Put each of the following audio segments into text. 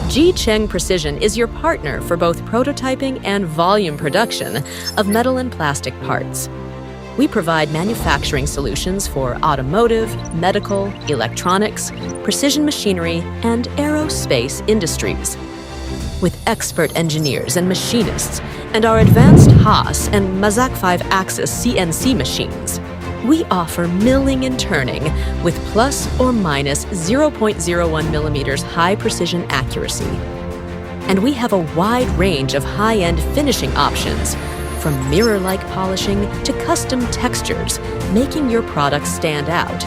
Jucheng Precision is your partner for both prototyping and volume production of metal and plastic parts. We provide manufacturing solutions for automotive, medical, electronics, precision machinery, and aerospace industries. With expert engineers and machinists and our advanced Haas and Mazak 5-axis CNC machines, we offer milling and turning with plus or minus 0.01 millimeters high precision accuracy. And we have a wide range of high-end finishing options, from mirror-like polishing to custom textures, making your products stand out.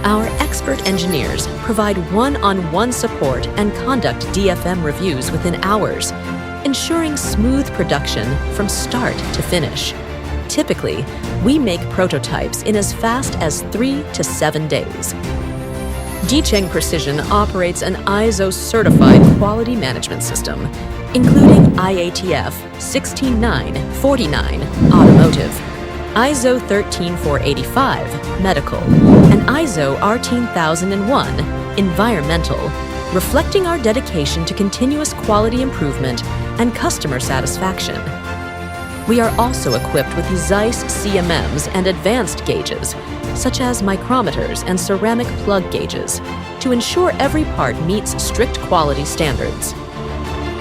Our expert engineers provide one-on-one support and conduct DFM reviews within hours, ensuring smooth production from start to finish. Typically, we make prototypes in as fast as 3 to 7 days. Jucheng Precision operates an ISO-certified quality management system, including IATF 16949 Automotive, ISO 13485 Medical, and ISO 14001 Environmental, reflecting our dedication to continuous quality improvement and customer satisfaction. We are also equipped with the Zeiss CMMs and advanced gauges, such as micrometers and ceramic plug gauges, to ensure every part meets strict quality standards.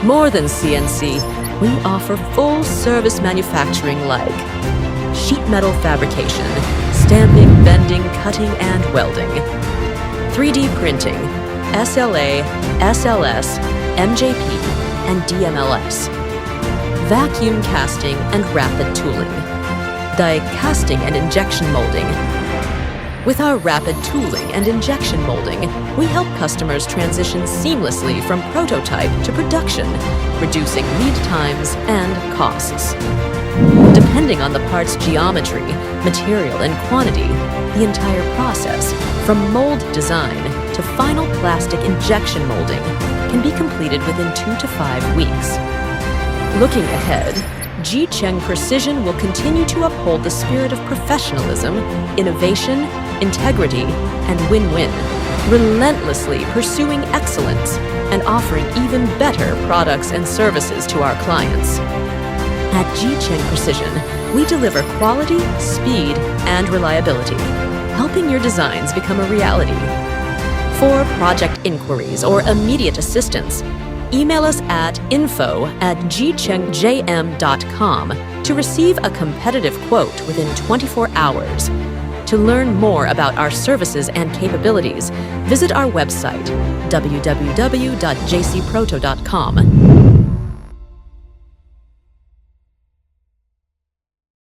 More than CNC, we offer full-service manufacturing like sheet metal fabrication, stamping, bending, cutting, and welding, 3D printing, SLA, SLS, MJP, and DMLS, vacuum casting and rapid tooling, die casting and injection molding. With our rapid tooling and injection molding, we help customers transition seamlessly from prototype to production, reducing lead times and costs. Depending on the part's geometry, material, and quantity, the entire process, from mold design to final plastic injection molding, can be completed within 2 to 5 weeks. Looking ahead, Jucheng Precision will continue to uphold the spirit of professionalism, innovation, integrity, and win-win, relentlessly pursuing excellence and offering even better products and services to our clients. At Jucheng Precision, we deliver quality, speed, and reliability, helping your designs become a reality. For project inquiries or immediate assistance, email us at info@juchengjm.com to receive a competitive quote within 24 hours. To learn more about our services and capabilities, visit our website, www.jcproto.com.